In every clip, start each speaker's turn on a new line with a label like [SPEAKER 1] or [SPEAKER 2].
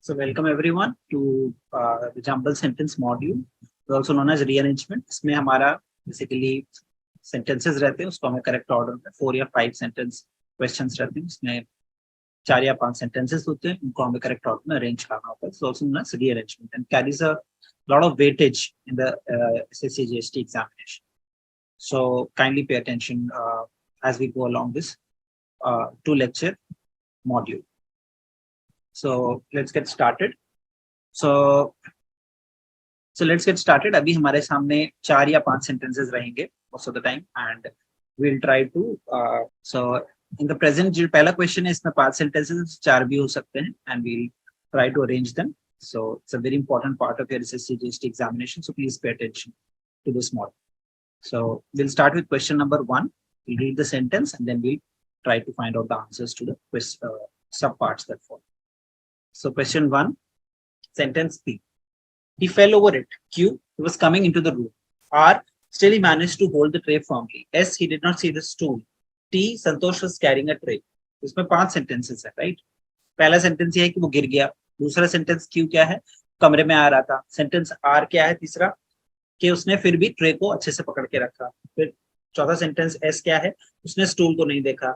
[SPEAKER 1] So welcome everyone to the jumble sentence module, also known as rearrangement. इसमें हमारा basically sentences रहते हैं, उसको हमें correct order में 4 या 5 sentence questions रहते हैं, उसमें 4 या 5 sentences होते हैं, उनको हमें correct order में arrange करना होता है. So also known as rearrangement and carries a lot of weightage in the SSC GST examination. So kindly pay attention as we go along this 2 lecture module. So let's get started. So let's get started. अभी हमारे सामने 4 या 5 sentences रहेंगे most of the time, and we'll try to so in the present जो पहला question है इसमें 5 sentences 4 भी हो सकते हैं, and we'll try to arrange them. So it's a very important part of your SSC GST examination. So please pay attention to this model. So we'll start with question number 1. We'll read the sentence and then we'll try to find out the answers to the sub parts that follow. So question 1, sentence P. He fell over it. Q, he was coming into the room. R, still he managed to hold the tray firmly. S, he did not see the stool. T, Santosh was carrying a tray. इसमें 5 sentences है, right? पहला sentence ये है कि वो गिर गया. दूसरा sentence Q क्या है? कमरे में आ रहा था. Sentence R क्या है? तीसरा कि उसने फिर भी ट्रे को अच्छे से पकड़ के रखा. फिर चौथा सेंटेंस S क्या है? उसने स्टूल को नहीं देखा.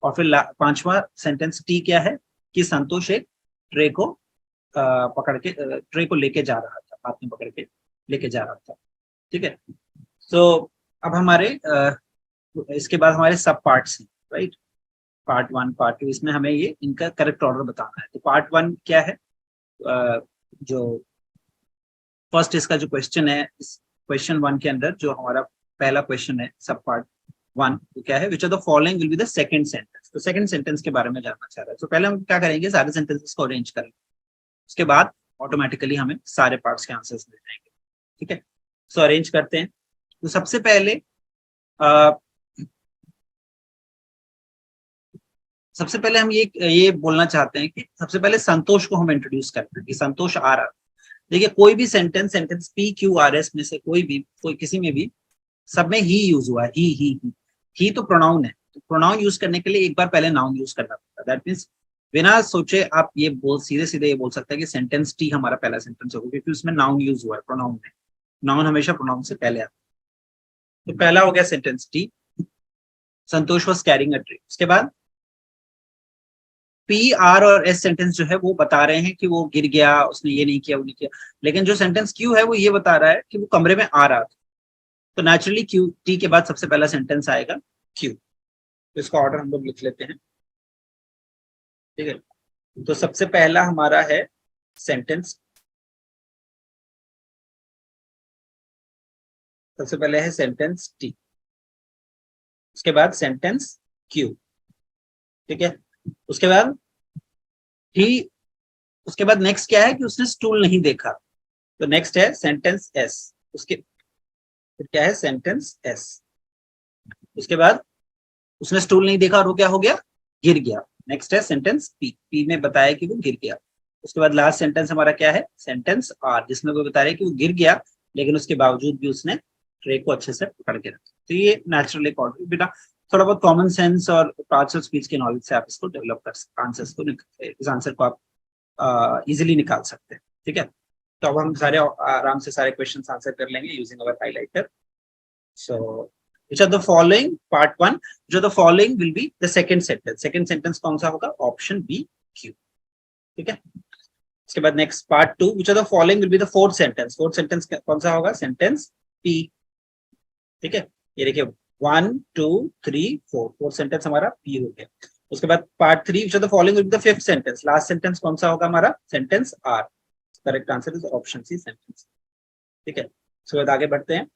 [SPEAKER 1] और फिर पांचवा सेंटेंस T क्या है? कि संतोष एक ट्रे को पकड़ के ट्रे को लेके जा रहा था, हाथ में पकड़ के लेके जा रहा था. ठीक है. तो अब हमारे इसके बाद हमारे सब पार्ट्स हैं, राइट? पार्ट 1, पार्ट 2, इसमें हमें ये इनका करेक्ट ऑर्डर बताना है. तो पार्ट 1 क्या है? जो फर्स्ट इसका जो क्वेश्चन है, इस क्वेश्चन 1 के अंदर जो हमारा पहला क्वेश्चन है सब पार्ट 1, वो क्या है? Which of the following will be the second sentence. तो सेकंड सेंटेंस के बारे में जानना चाह रहा है. तो पहले हम क्या करेंगे? सारे सेंटेंसेस को अरेंज करेंगे, उसके बाद ऑटोमेटिकली हमें सारे पार्ट्स के आंसर्स मिल जाएंगे. ठीक है. सो अरेंज करते हैं. तो सबसे पहले हम ये बोलना चाहते हैं कि सबसे पहले संतोष को हम इंट्रोड्यूस करते हैं कि संतोष आ रहा. देखिए कोई भी sentence P Q R S में से कोई किसी में भी सब में ही यूज हुआ है. ही तो प्रोनाउन है. तो प्रोनाउन यूज करने के लिए एक बार पहले नाउन यूज करना पड़ता है. दैट मींस बिना सोचे आप ये सीधे ये बोल सकते हैं कि सेंटेंस टी हमारा पहला सेंटेंस होगा, क्योंकि उसमें नाउन यूज हुआ है. प्रोनाउन में नाउन हमेशा प्रोनाउन से पहले आता है. तो पहला हो गया sentence T. Santosh was carrying a tray. उसके बाद पी आर और एस सेंटेंस जो है वो बता रहे हैं कि वो गिर गया, उसने ये नहीं किया, वो नहीं किया. लेकिन जो सेंटेंस क्यू है वो ये बता रहा है कि वो कमरे में आ रहा था. तो नेचुरली क्यू टी के बाद सबसे पहला सेंटेंस आएगा क्यू. तो इसका ऑर्डर हम लोग लिख लेते हैं. ठीक है. तो सबसे पहला हमारा है सेंटेंस, सबसे पहले है सेंटेंस टी, उसके बाद सेंटेंस क्यू. ठीक है. उसके बाद नेक्स्ट क्या है कि उसने स्टूल नहीं देखा. तो नेक्स्ट है सेंटेंस एस. उसके फिर क्या है? Sentence S. उसके बाद उसने स्टूल नहीं देखा और वो क्या हो गया? गिर गया. नेक्स्ट है सेंटेंस पी में बताया कि वो गिर गया. उसके बाद लास्ट सेंटेंस हमारा क्या है? सेंटेंस आर, जिसमें वो बता रहे हैं कि वो गिर गया लेकिन उसके बावजूद भी उसने ट्रे को अच्छे से पकड़ के रखा. तो ये नेचुरल एक ऑर्डर. बेटा थोड़ा बहुत कॉमन सेंस और पार्ट्स ऑफ स्पीच के नॉलेज से आप इसको डेवलप कर सकते, इस आंसर को आप इजिली निकाल सकते हैं. ठीक है. तो अब हम सारे आराम से सारे क्वेश्चंस आंसर कर लेंगे using our highlighter. So which of the following, part 1, which of the following will be the second sentence कौन सा होगा? Option B Q. ठीक है. उसके बाद next part 2, which of the following will be the fourth sentence कौन सा होगा? Sentence P. ठीक है. ये देखिए 1 2 3 4 फोर्थ सेंटेंस हमारा पी हो गया. उसके बाद part 3, which of the following will be the fifth sentence, last sentence कौन सा होगा हमारा? Sentence R. Correct answer is option C, sentence. ठीक है. उसके बाद आगे बढ़ते हैं.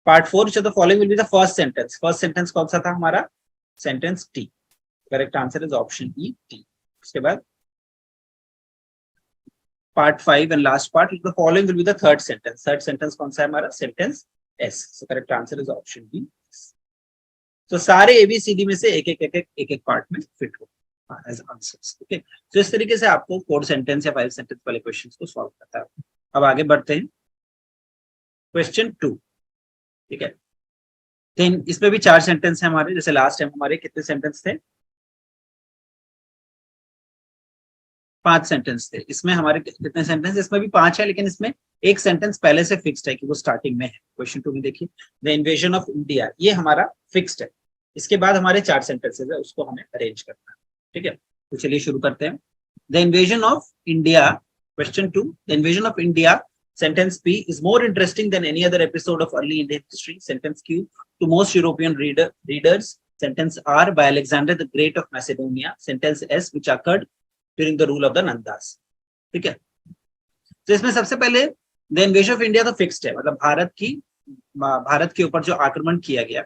[SPEAKER 1] Part 4, which of the following will be the first sentence कौन सा था हमारा? Sentence T. Correct answer is option E, T. उसके बाद part 5 and last part, the following will be the third sentence कौन सा है हमारा? Sentence S. So correct answer is option B. तो सारे एबीसीडी में से एक पार्ट में फिट हो एज आंसर्स. ओके. तो इस तरीके से आपको 4 सेंटेंस या 5 सेंटेंस वाले क्वेश्चंस को सॉल्व करता है. अब आगे बढ़ते हैं. क्वेश्चन 2. ठीक है. तो इसमें भी 4 सेंटेंस है हमारे. जैसे लास्ट टाइम हमारे कितने सेंटेंस थे? 5 सेंटेंस थे। इसमें हमारे कितने सेंटेंस, इसमें भी 5 है, लेकिन इसमें एक सेंटेंस पहले से फिक्स्ड है कि वो स्टार्टिंग में है। क्वेश्चन 2 में देखिए, द इन्वेजन ऑफ इंडिया, ये हमारा फिक्स्ड है। इसके बाद हमारे 4 सेंटेंसेस है, उसको हमें अरेंज करना है। ठीक है, तो चलिए शुरू करते हैं। The invasion of India, question 2, the invasion of India, sentence P is more interesting than any other episode of early Indian history. Sentence Q, to most European readers. Sentence R, by Alexander the Great of Macedonia. Sentence S, which occurred during the rule of the Nandas. ठीक है, तो इसमें सबसे पहले the invasion of India तो fixed है, मतलब भारत के ऊपर जो आक्रमण किया गया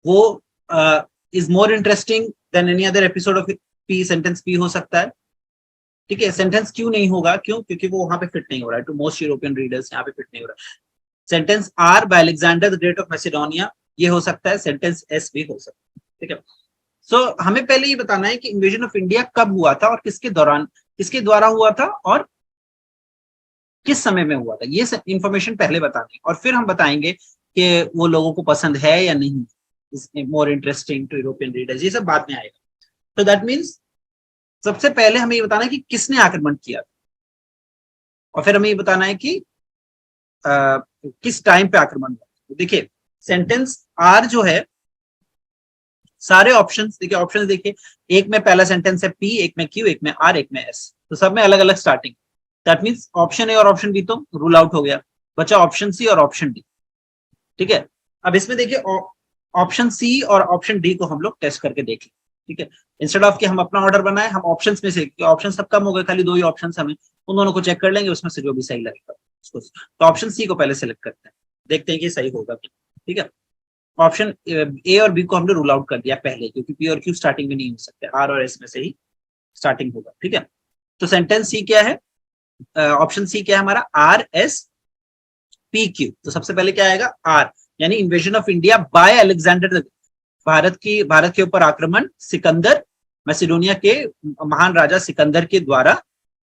[SPEAKER 1] वो is more interesting than any other episode of P. Sentence P हो सकता है। ठीक है, सेंटेंस क्यों नहीं होगा, क्यों, क्योंकि वो वहां पे फिट नहीं हो रहा है। टू मोस्ट यूरोपियन रीडर्स यहाँ पे फिट नहीं हो रहा है। Sentence R, by Alexander the great of Macedonia, ये हो सकता है। सेंटेंस एस भी हो सकता है। ठीक है, सो हमें पहले ये बताना है कि इन्वेजन ऑफ इंडिया कब हुआ था और किसके दौरान, किसके द्वारा हुआ था और किस समय में हुआ था, ये इंफॉर्मेशन पहले बतानी, और फिर हम बताएंगे कि वो लोगों को पसंद है या नहीं, more interesting to European readers, ये सब बाद में आएगा। तो दैट मीन्स सबसे पहले हमें ये बताना है कि किसने आक्रमण किया, और फिर हमें ये बताना है कि किस टाइम पे आक्रमण हुआ। तो देखिए, सेंटेंस आर जो है, सारे ऑप्शंस देखिए, ऑप्शंस देखिए, एक में पहला सेंटेंस है पी, एक में क्यू, एक में आर, एक में एस, तो सब में अलग अलग starting. That means option A और ऑप्शन बी तो रूल आउट हो गया, बचा ऑप्शन सी और ऑप्शन डी। ठीक है, अब इसमें देखिए ऑप्शन सी और ऑप्शन डी को हम लोग टेस्ट करके देख लें। ठीक है, इंस्टेड ऑफ कि हम अपना ऑर्डर बनाए, हम ऑप्शंस में से, ऑप्शन सब कम हो गए, खाली 2 ही ऑप्शन हमें, उन दोनों को चेक कर लेंगे, उसमें से जो भी सही लगेगा उसको। तो ऑप्शन सी को पहले सेलेक्ट करते हैं, देखते हैं कि सही होगा। ठीक है, ऑप्शन ए और बी को हमने रूल आउट कर दिया पहले, क्योंकि पी और क्यू स्टार्टिंग में नहीं हो सकते, आर और एस में से ही स्टार्टिंग होगा। ठीक है, तो सेंटेंस सी क्या है, ऑप्शन सी क्या है हमारा, आर एस पी क्यू। तो सबसे पहले क्या आएगा, आर, यानी invasion of India by Alexander, Bharat के ऊपर आक्रमण सिकंदर, मैसेडोनिया के महान राजा सिकंदर के द्वारा।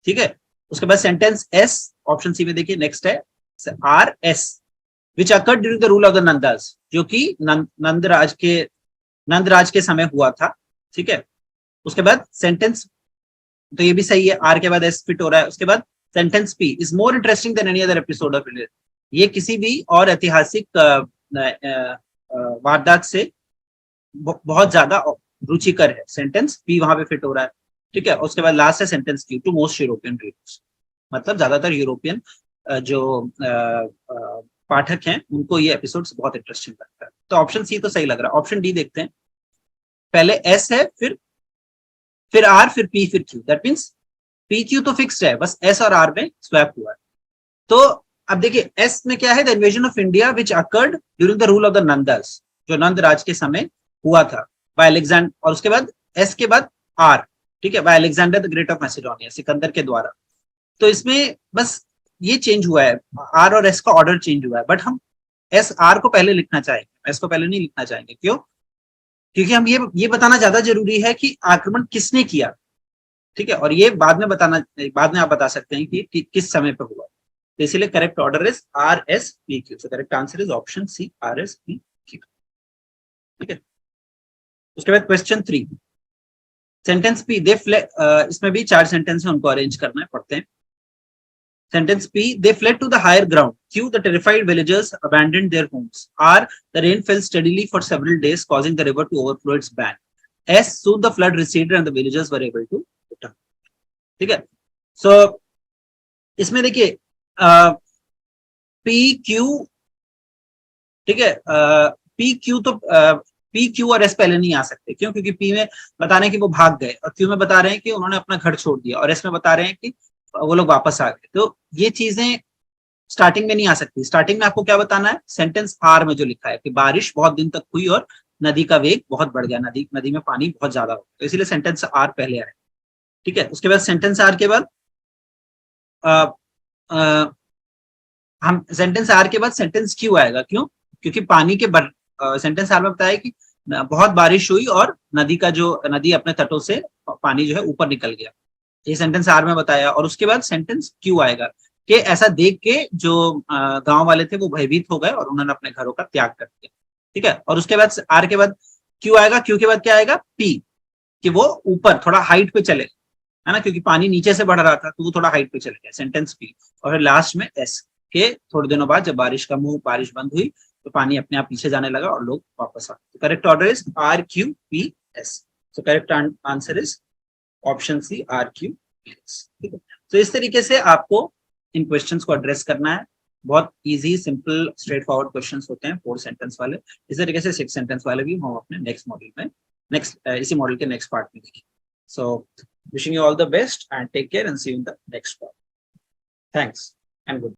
[SPEAKER 1] ठीक है, उसके बाद सेंटेंस एस, ऑप्शन सी में देखिए नेक्स्ट है R S, which occurred during the rule of the Nandas, जो कि नंद राज के समय हुआ था। ठीक है, उसके बाद सेंटेंस, तो ये भी सही है, आर के बाद एस फिट हो रहा है। उसके बाद sentence P, is more interesting than any other episode of India, ये किसी भी और ऐतिहासिक वारदात से बहुत ज्यादा रुचिकर है। सेंटेंस पी वहां पे फिट हो रहा है। ठीक है, उसके बाद लास्ट है sentence Q, to most European readers, मतलब ज्यादातर यूरोपियन जो पाठक हैं उनको ये एपिसोड बहुत इंटरेस्टिंग लगता है। तो ऑप्शन सी तो सही लग रहा है। ऑप्शन डी देखते हैं, पहले एस है, फिर आर, फिर पी, फिर Q. That means P Q तो फिक्स्ड है, बस एस और आर में स्वैप हुआ है। तो अब देखिए एस में क्या है, the invasion of India which occurred during the rule of the Nandas, जो नंद राज के समय हुआ था, बाय अलेक्जेंडर, और उसके बाद एस के बाद आर। ठीक है, bye Alexander the great of Macedonia, Sikandar के द्वारा। तो इसमें बस ये चेंज हुआ है, आर और एस का ऑर्डर चेंज हुआ है, बट हम एस आर को पहले लिखना चाहेंगे, एस को पहले नहीं लिखना चाहेंगे। क्यों? क्योंकि हम ये बताना ज्यादा जरूरी है कि आक्रमण किसने किया। ठीक है, और ये बाद में आप बता सकते हैं कि किस समय पे हुआ। तो इसीलिए correct order is R S P Q. So correct answer is option C, R S P Q. ठीक है, उसके बाद क्वेश्चन 3, सेंटेंस पी, इसमें भी 4 सेंटेंस है, उनको अरेंज करना है, पढ़ते हैं। Sentence P, they fled to the higher ground. Q, the terrified villagers abandoned their homes. R, the rain fell steadily for several days, causing the river to overflow its bank. S, soon the flood receded and the villagers were able to return. ठीक है, so इसमें देखिए P Q, ठीक है, P Q तो P Q और S पहले नहीं आ सकते। क्यों? क्योंकि P में बता रहे हैं कि वो भाग गए, और Q में बता रहे हैं कि उन्होंने अपना घर छोड़ दिया, और S में बता रहे हैं कि वो लोग वापस आ गए। तो ये चीजें स्टार्टिंग में नहीं आ सकती। स्टार्टिंग में आपको क्या बताना है, सेंटेंस आर में जो लिखा है कि बारिश बहुत दिन तक हुई और नदी का वेग बहुत बढ़ गया, नदी में पानी बहुत ज्यादा हो गया, तो इसीलिए सेंटेंस आर पहले आए। ठीक है, उसके बाद सेंटेंस आर के बाद हम सेंटेंस आर के बाद सेंटेंस क्यू आएगा। क्यों? क्योंकि पानी के सेंटेंस आर में बताया कि बहुत बारिश हुई और नदी अपने तटों से पानी जो है ऊपर निकल गया, ये सेंटेंस आर में बताया। और उसके बाद सेंटेंस क्यू आएगा कि ऐसा देख के जो गांव वाले थे वो भयभीत हो गए और उन्होंने अपने घरों का त्याग कर दिया। ठीक है, और उसके बाद आर के बाद क्यू आएगा। क्यू के बाद क्या आएगा, पी, कि वो ऊपर थोड़ा हाइट पे चले, है ना, क्योंकि पानी नीचे से बढ़ रहा था तो वो थोड़ा हाइट पे चले गया, सेंटेंस पी। और फिर लास्ट में एस के थोड़े दिनों बाद जब बारिश कम हुई, बारिश बंद हुई, तो पानी अपने आप पीछे जाने लगा और लोग वापस आ गए। Correct order is R Q P S. So correct answer is option C R Q P S. ठीक है, तो इस तरीके से आपको इन क्वेश्चंस को एड्रेस करना है। बहुत easy, simple, straight forward questions होते हैं 4 सेंटेंस वाले। इस तरीके से 6 सेंटेंस वाले भी हम अपने नेक्स्ट मॉड्यूल में, इसी मॉडल के नेक्स्ट पार्ट में देखेंगे। सो wishing you all the best and take care and see you in the next part. Thanks and good.